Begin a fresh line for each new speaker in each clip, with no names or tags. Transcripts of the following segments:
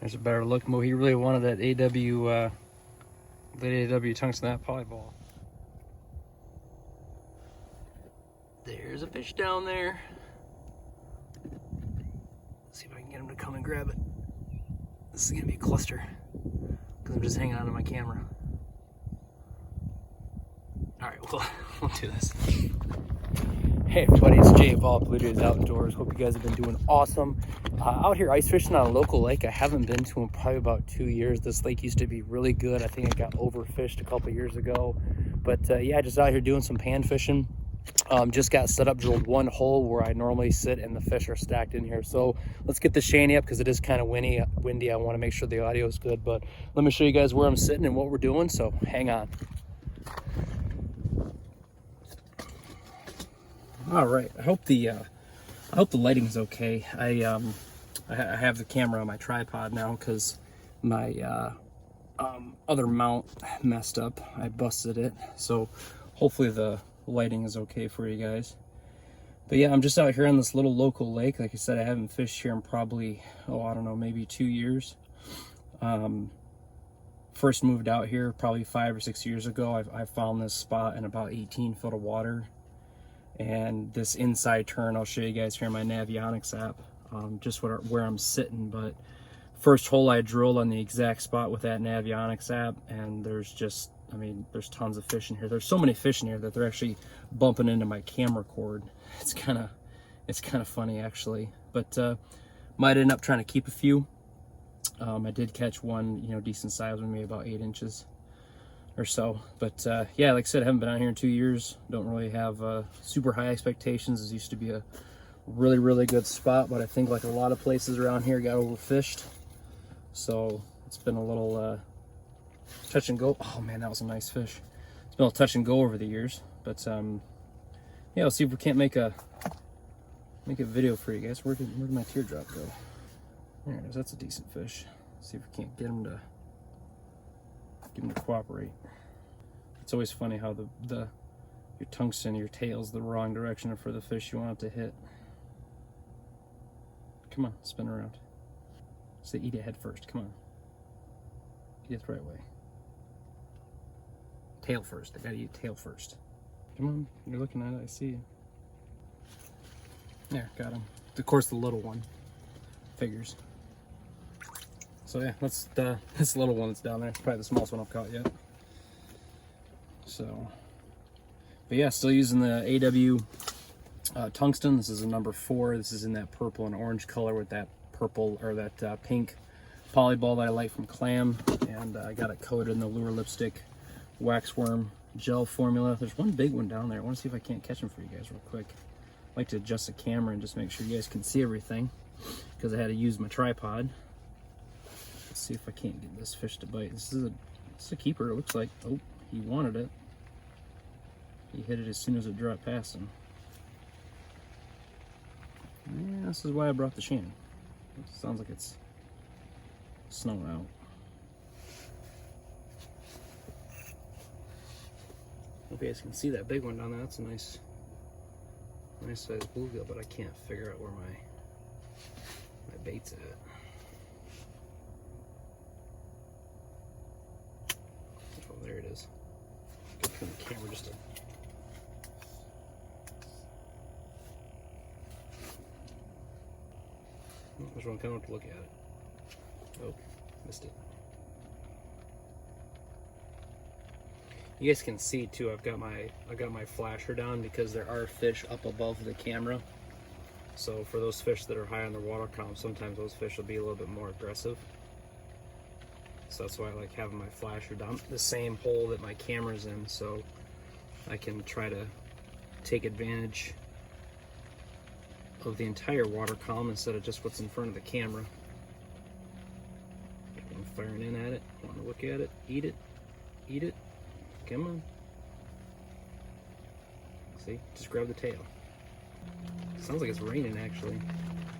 There's a better look. Mo, he really wanted that AW tungsten that polyball. There's a fish down there. Let's see if I can get him to come and grab it. This is gonna be a cluster because I'm just hanging on to my camera. All right, we'll do this. Hey everybody, it's Jay of All Blue Jays Outdoors. Hope you guys have been doing awesome. Out here ice fishing on a local lake. I haven't been to in probably about 2 years. This lake used to be really good. I think it got overfished a couple years ago. But yeah, just out here doing some pan fishing. Just got set up, drilled one hole where I normally sit and the fish are stacked in here. So let's get the shanty up because it is kind of windy. I want to make sure the audio is good. But let me show you guys where I'm sitting and what we're doing. So hang on. All right, I hope the lighting's okay. I have the camera on my tripod now because my other mount messed up. I busted it, so hopefully the lighting is okay for you guys. But yeah, I'm just out here on this little local lake. Like I said, I haven't fished here in probably, I don't know, maybe 2 years. First moved out here probably 5 or 6 years ago. I found this spot in about 18 foot of water. And this inside turn, I'll show you guys here in my Navionics app, just where I'm sitting. But first hole I drilled on the exact spot with that Navionics app, and there's just, I mean, there's tons of fish in here. There's so many fish in here that they're actually bumping into my camera cord. It's kind of funny actually, but might end up trying to keep a few. I did catch one, decent size one, maybe about 8 inches or so. But yeah, like I said, I haven't been out here in 2 years. Don't really have super high expectations. This used to be a really good spot, but I think like a lot of places around here got overfished. So it's been a little touch and go. Oh man, that was a nice fish. It's been a touch and go over the years, but yeah, let's see if we can't make a video for you guys. Where'd my teardrop go? There it is. That's a decent fish. Let's see if we can't get him to cooperate. It's always funny how your tungsten, your tail's the wrong direction for the fish you want it to hit. Come on, spin around. Say eat it head first. Come on. Eat it the right way. Tail first. I gotta eat tail first. Come on, you're looking at it. I see you. There, got him. Of course, the little one. Figures. So yeah, that's this little one that's down there. It's probably the smallest one I've caught yet. So, but yeah, still using the AW tungsten. This is a number 4. This is in that purple and orange color with that purple or that pink polyball that I like from Clam, and I got it coated in the lure lipstick waxworm gel formula. There's one big one down there. I want to see if I can't catch him for you guys real quick. I like to adjust the camera and just make sure you guys can see everything because I had to use my tripod. Let's see if I can't get this fish to bite. This is a keeper, it looks like. Oh, he wanted it. He hit it as soon as it dropped past him. Yeah, this is why I brought the shanty. It sounds like it's snowing out. Hope you guys can see that big one down there. That's a nice sized bluegill, but I can't figure out where my bait's at. Oh, there it is. Good from the camera just to. There's one coming up to look at it. Oh, missed it. You guys can see too, I got my flasher down because there are fish up above the camera. So for those fish that are high on their water column, sometimes those fish will be a little bit more aggressive. So that's why I like having my flasher down the same hole that my camera's in, so I can try to take advantage of the entire water column instead of just what's in front of the camera. I'm firing in at it, want to look at it, eat it. Come on. See, just grab the tail. Sounds like it's raining actually.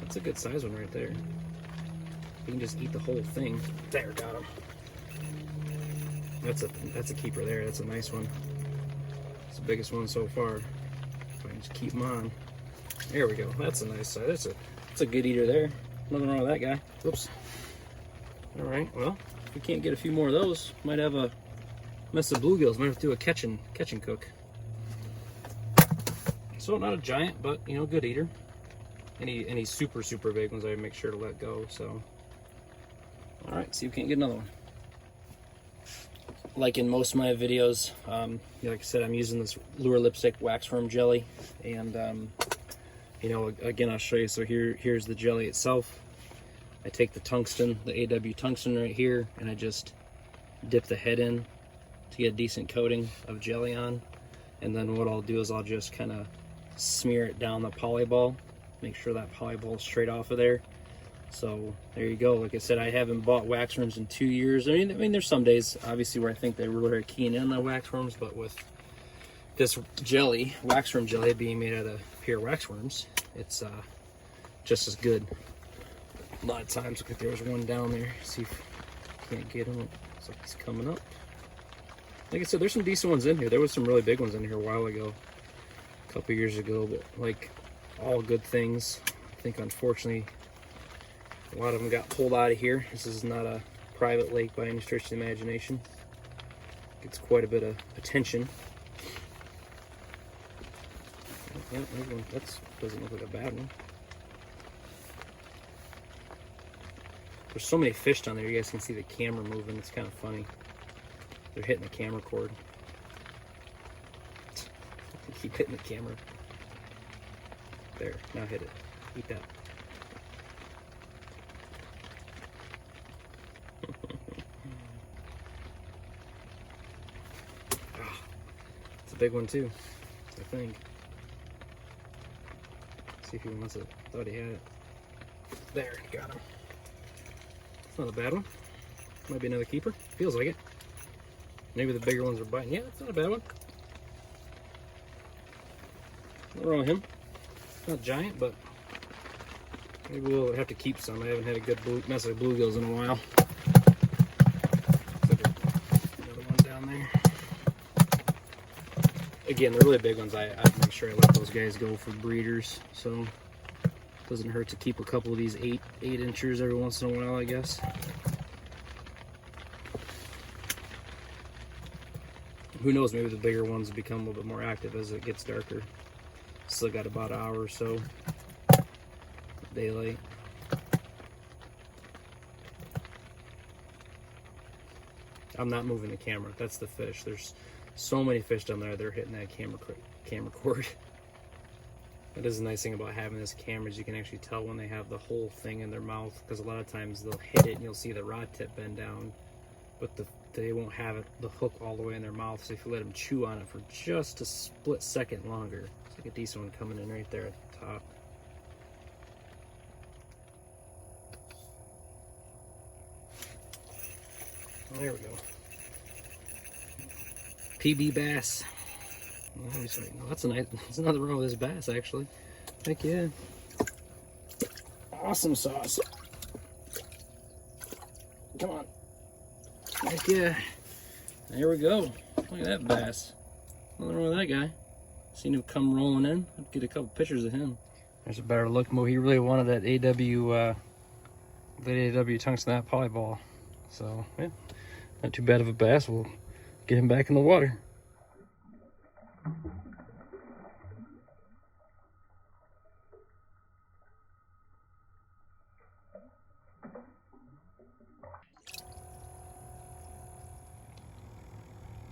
That's a good size one right there. You can just eat the whole thing. There, got him. That's a keeper there. That's a nice one. It's the biggest one so far. If I can just keep them on. There we go. That's a nice size. That's a good eater there. Nothing wrong with that guy. Whoops. All right, well, if we can't get a few more of those, might have a mess of bluegills. Might have to do a catch and cook. So not a giant, but you know, good eater. Any super big ones, I make sure to let go. So, all right, see if we can't get another one. Like in most of my videos, like I said, I'm using this lure lipstick waxworm jelly, and you know, again, I'll show you. So here's the jelly itself. I take the tungsten, the AW tungsten right here, and I just dip the head in to get a decent coating of jelly on. And then what I'll do is I'll just kind of smear it down the polyball, make sure that polyball is straight off of there. So there you go. Like I said, I haven't bought waxworms in 2 years. I mean, there's some days obviously where I think they really are keen in on waxworms, but with this jelly, waxworm jelly, being made out of pure waxworms, it's just as good. A lot of times, look, there was one down there. See if I can't get him. Looks like he's coming up. Like I said, there's some decent ones in here. There was some really big ones in here a while ago, a couple years ago, but like all good things. I think unfortunately a lot of them got pulled out of here. This is not a private lake by any stretch of the imagination. Gets quite a bit of attention. Yeah, that doesn't look like a bad one. There's so many fish down there. You guys can see the camera moving. It's kind of funny. They're hitting the camera cord. Keep hitting the camera. There, now hit it. Eat that. Oh, it's a big one too, I think. Let's see if he wants it. Thought he had it. There, got him. It's not a bad one. Might be another keeper. Feels like it. Maybe the bigger ones are biting. Yeah, it's not a bad one. Nothing wrong with him. Not giant, but maybe we'll have to keep some. I haven't had a good mess of bluegills in a while. Another one down there. Again, the really big ones, I make sure I let those guys go for breeders. So it doesn't hurt to keep a couple of these 8-inchers every once in a while, I guess. Who knows, maybe the bigger ones become a little bit more active as it gets darker. Still got about an hour or so daylight. I'm not moving the camera. That's the fish. There's so many fish down there. They're hitting that camera cord. That is the nice thing about having this camera, is you can actually tell when they have the whole thing in their mouth, because a lot of times they'll hit it and you'll see the rod tip bend down, but they won't have the hook all the way in their mouth. So if you let them chew on it for just a split second longer, it's like a decent one coming in right there at the top. There we go. PB bass. Oh, that's a nice. There's nothing wrong with this bass, actually. Heck yeah. Awesome sauce. Come on. Heck yeah. There we go. Look at that bass. Nothing wrong with that guy. Seen him come rolling in. I'll get a couple pictures of him. There's a better look. Mo, he really wanted that AW tungsten, that polyball. So yeah, not too bad of a bass. We'll get him back in the water.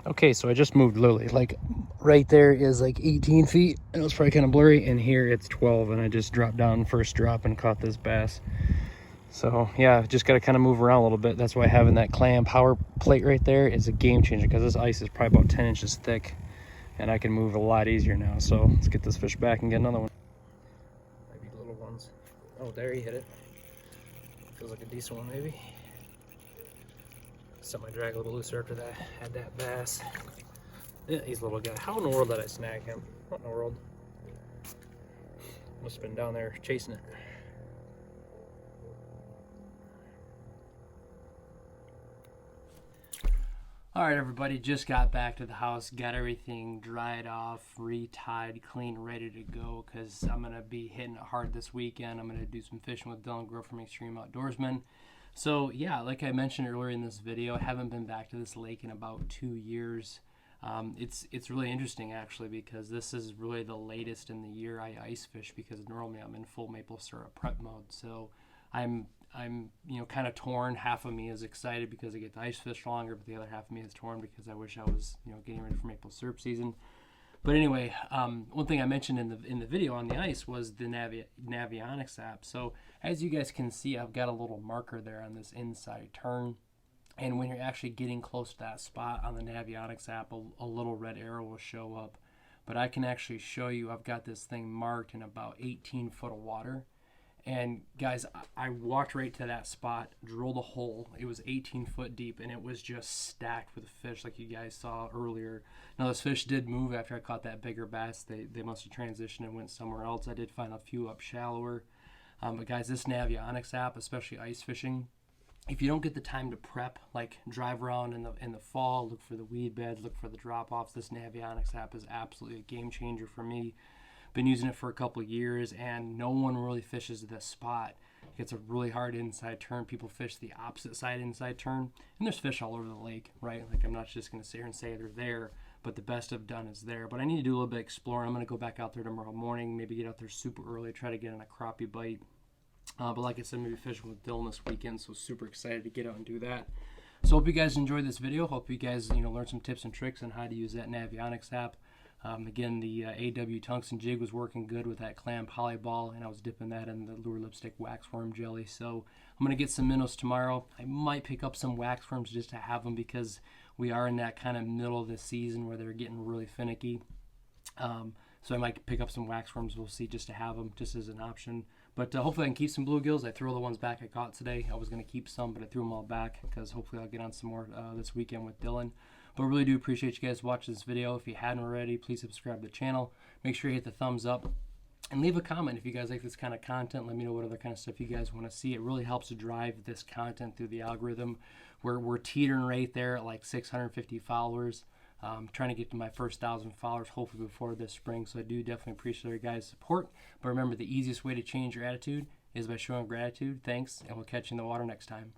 Okay, so I just moved Lily. Like right there is like 18 feet, and it was probably kind of blurry, and here it's 12, and I just dropped down first drop and caught this bass. So yeah, just got to kind of move around a little bit. That's why having that clam power plate right there is a game changer, because this ice is probably about 10 inches thick, and I can move a lot easier now. So let's get this fish back and get another one. Maybe little ones. Oh, there he hit it. Feels like a decent one, maybe. Set my drag a little looser after that. Had that bass. Yeah, he's a little guy. How in the world did I snag him? What in the world? Must have been down there chasing it. All right, everybody, just got back to the house, got everything dried off, retied, clean, ready to go, because I'm going to be hitting it hard this weekend. I'm going to do some fishing with Dylan Grow from Extreme Outdoorsman. So yeah, like I mentioned earlier in this video, I haven't been back to this lake in about 2 years. It's really interesting actually, because this is really the latest in the year I ice fish, because normally I'm in full maple syrup prep mode. So I'm kind of torn. Half of me is excited because I get to ice fish longer, but the other half of me is torn because I wish I was getting ready for maple syrup season. But anyway, one thing I mentioned in the video on the ice was the Navionics app. So as you guys can see, I've got a little marker there on this inside turn. And when you're actually getting close to that spot on the Navionics app, a little red arrow will show up. But I can actually show you, I've got this thing marked in about 18 foot of water. And guys, I walked right to that spot, drilled a hole. It was 18 foot deep, and it was just stacked with fish, like you guys saw earlier. Now, this fish did move after I caught that bigger bass. They must have transitioned and went somewhere else. I did find a few up shallower. But guys, this Navionics app, especially ice fishing, if you don't get the time to prep, like drive around in the fall, look for the weed beds, look for the drop-offs, this Navionics app is absolutely a game changer for me. Been using it for a couple of years, and no one really fishes this spot. It's a really hard inside turn. People fish the opposite side inside turn, and there's fish all over the lake, right? Like, I'm not just going to sit here and say they're there, but the best I've done is there. But I need to do a little bit of exploring. I'm going to go back out there tomorrow morning, maybe get out there super early, try to get on a crappie bite. But like I said, maybe fishing with Dylan this weekend, so super excited to get out and do that. So hope you guys enjoyed this video. Hope you guys learned some tips and tricks on how to use that Navionics app. Again, the AW tungsten jig was working good with that clam polyball, and I was dipping that in the lure lipstick waxworm jelly. So I'm going to get some minnows tomorrow. I might pick up some waxworms just to have them, because we are in that kind of middle of the season where they're getting really finicky. So I might pick up some waxworms. We'll see, just to have them, just as an option. But hopefully I can keep some bluegills. I threw the ones back I caught today. I was going to keep some, but I threw them all back, because hopefully I'll get on some more this weekend with Dylan. But really do appreciate you guys watching this video. If you hadn't already, please subscribe to the channel. Make sure you hit the thumbs up. And leave a comment if you guys like this kind of content. Let me know what other kind of stuff you guys want to see. It really helps to drive this content through the algorithm. We're teetering right there at like 650 followers. Trying to get to my first 1,000 followers hopefully before this spring. So I do definitely appreciate your guys' support. But remember, the easiest way to change your attitude is by showing gratitude. Thanks, and we'll catch you in the water next time.